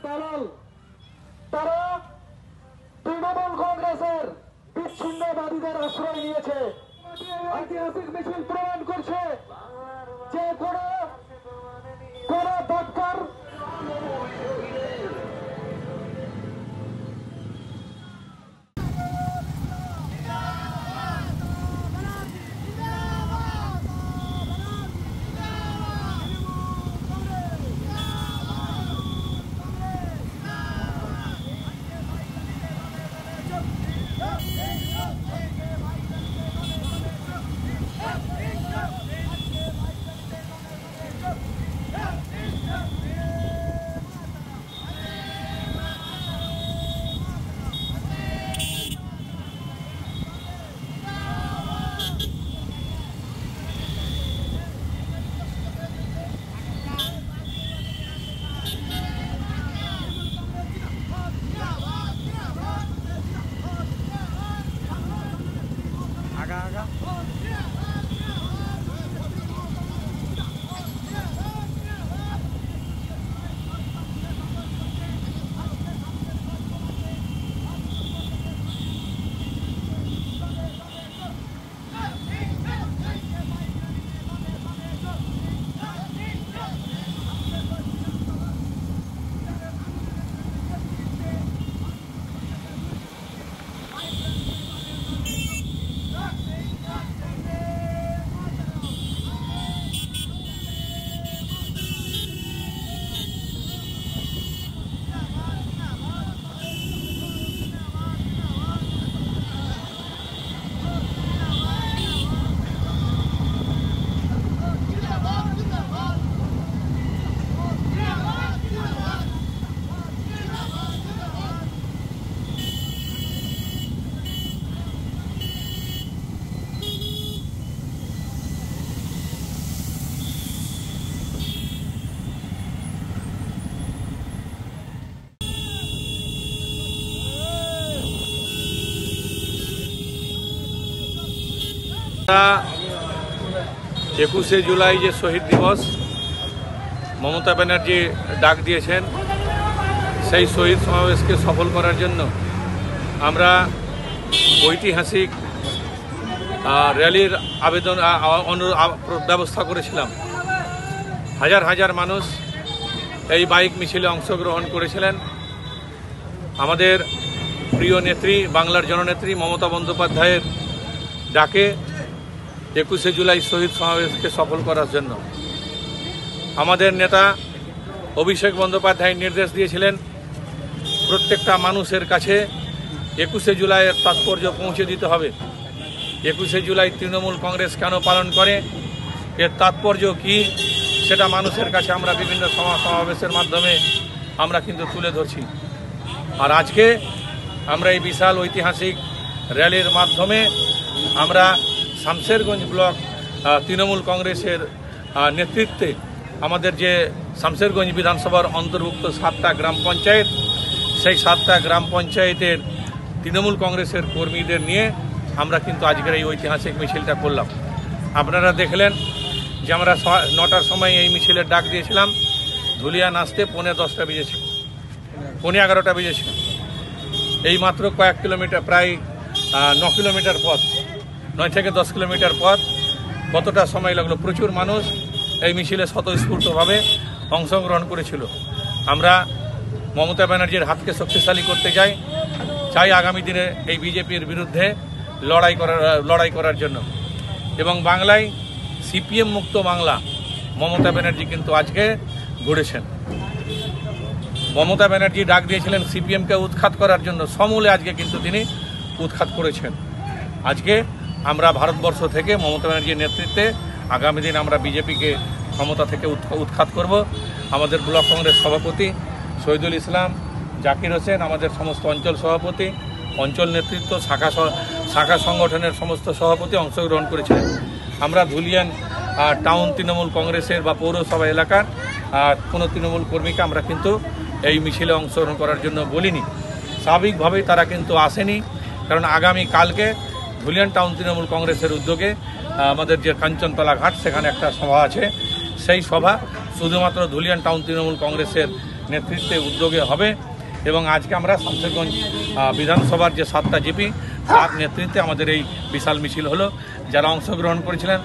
দালাল, তারা তৃণমূল কংগ্রেসের বিচ্ছিন্নবাদীদের আশ্রয় নিয়েছে। ঐতিহাসিক মিছিল প্রমাণ করছে যে কোন ডাক্তার একুশে জুলাই যে শহীদ দিবস মমতা ব্যানার্জি ডাক দিয়েছেন, সেই শহীদ সমাবেশকে সফল করার জন্য আমরা ঐতিহাসিক র্যালির ব্যবস্থা করেছিলাম। হাজার হাজার মানুষ এই বাইক মিছিলে অংশগ্রহণ করেছিলেন। আমাদের প্রিয় নেত্রী, বাংলার জননেত্রী মমতা বন্দ্যোপাধ্যায়ের ডাকে একুশে জুলাই শহীদ সমাবেশকে সফল করার জন্য আমাদের নেতা অভিষেক বন্দ্যোপাধ্যায় নির্দেশ দিয়েছিলেন প্রত্যেকটা মানুষের কাছে একুশে জুলাইয়ের তাৎপর্য পৌঁছে দিতে হবে। একুশে জুলাই তৃণমূল কংগ্রেস কেন পালন করে, এর তাৎপর্য কি, সেটা মানুষের কাছে আমরা বিভিন্ন সমাবেশের মাধ্যমে আমরা কিন্তু তুলে ধরছি। আর আজকে আমরা এই বিশাল ঐতিহাসিক র্যালির মাধ্যমে আমরা শামশেরগঞ্জ ব্লক তৃণমূল কংগ্রেসের নেতৃত্বে আমাদের যে শামশেরগঞ্জ বিধানসভার অন্তর্ভুক্ত 7টা গ্রাম পঞ্চায়েত, সেই 7টা গ্রাম পঞ্চায়েতের তৃণমূল কংগ্রেসের কর্মীদের নিয়ে আমরা কিন্তু আজকের এই ঐতিহাসিক মিছিলটা করলাম। আপনারা দেখলেন যে আমরা 9টার সময় এই মিছিলের ডাক দিয়েছিলাম, ধুলিয়ান আসতে 10:45 বেজেছে, 11:30 বেজেছে। এই মাত্র কয়েক কিলোমিটার, প্রায় 9 কিলোমিটার পথ, 9 থেকে 10 কিলোমিটার পথ, কতটা সময় লাগলো। প্রচুর মানুষ এই মিছিলে স্বতঃস্ফূর্তভাবে অংশগ্রহণ করেছিল। আমরা মমতা ব্যানার্জির হাতকে শক্তিশালী করতে চাই আগামী দিনে এই বিজেপির বিরুদ্ধে লড়াই করার জন্য। এবং বাংলায় সিপিএম মুক্ত বাংলা মমতা ব্যানার্জি কিন্তু আজকে গড়েছেন। মমতা ব্যানার্জি ডাক দিয়েছিলেন সিপিএমকে উৎখাত করার জন্য, সমূলে আজকে কিন্তু তিনি উৎখাত করেছেন। আজকে আমরা ভারতবর্ষ থেকে মমতা ব্যানার্জির নেতৃত্বে আগামী দিন আমরা বিজেপিকে ক্ষমতা থেকে উৎখাত করব। আমাদের ব্লক কংগ্রেস সভাপতি শহীদুল ইসলাম, জাকির হোসেন, আমাদের সমস্ত অঞ্চল সভাপতি, অঞ্চল নেতৃত্ব, শাখা সংগঠনের সমস্ত সভাপতি অংশগ্রহণ করেছিলেন। আমরা ধুলিয়ান টাউন তৃণমূল কংগ্রেসের বা পৌরসভা এলাকার কোনো তৃণমূল কর্মীকে আমরা কিন্তু এই মিছিলে অংশগ্রহণ করার জন্য বলিনি। স্বাভাবিকভাবেই তারা কিন্তু আসেনি, কারণ আগামী কালকে ধুলিয়ান টাউন তৃণমূল কংগ্রেসের উদ্যোগে আমাদের যে কাঞ্চনতলা ঘাট, সেখানে একটা সভা আছে। সেই সভা শুধুমাত্র ধুলিয়ান টাউন তৃণমূল কংগ্রেসের নেতৃত্বে উদ্যোগে হবে এবং আজকে আমরা শামশেরগঞ্জ বিধানসভার যে 7টা জিপি তার নেতৃত্বে আমাদের এই বিশাল মিছিল হলো। যারা অংশগ্রহণ করেছিলেন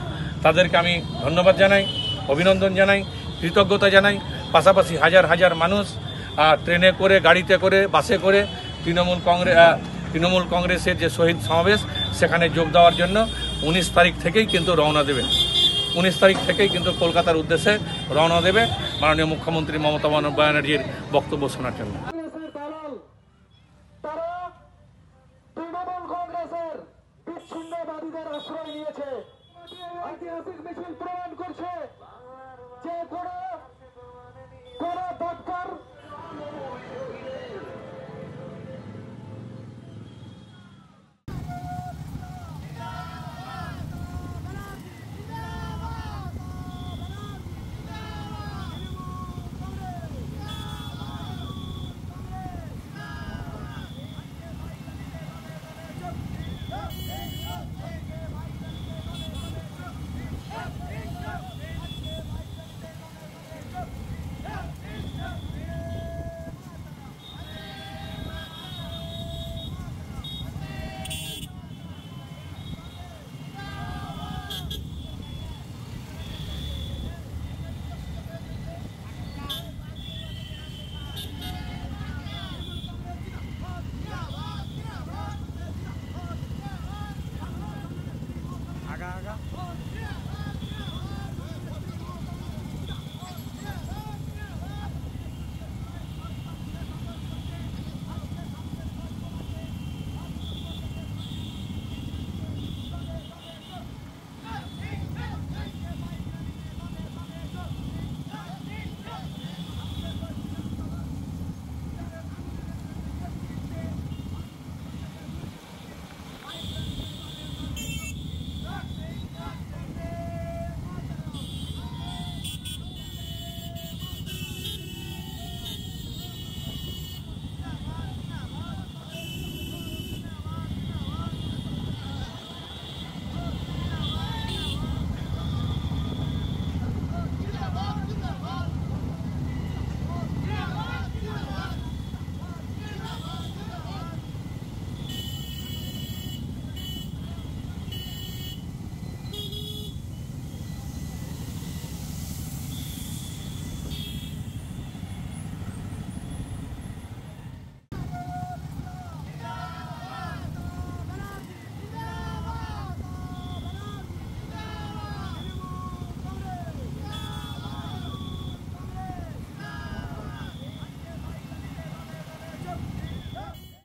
তাদেরকে আমি ধন্যবাদ জানাই, অভিনন্দন জানাই, কৃতজ্ঞতা জানাই। পাশাপাশি হাজার হাজার মানুষ ট্রেনে করে, গাড়িতে করে, বাসে করে তৃণমূল কংগ্রেসের যে শহীদ সমাবেশ সেখানে যোগ দেওয়ার জন্য 19 তারিখ থেকেই কিন্তু রওনা দেবে। 19 তারিখ থেকেই কিন্তু কলকাতার উদ্দেশ্যে রওনা দেবে মাননীয় মুখ্যমন্ত্রী মমতা ব্যানার্জির বক্তব্য শোনার জন্য।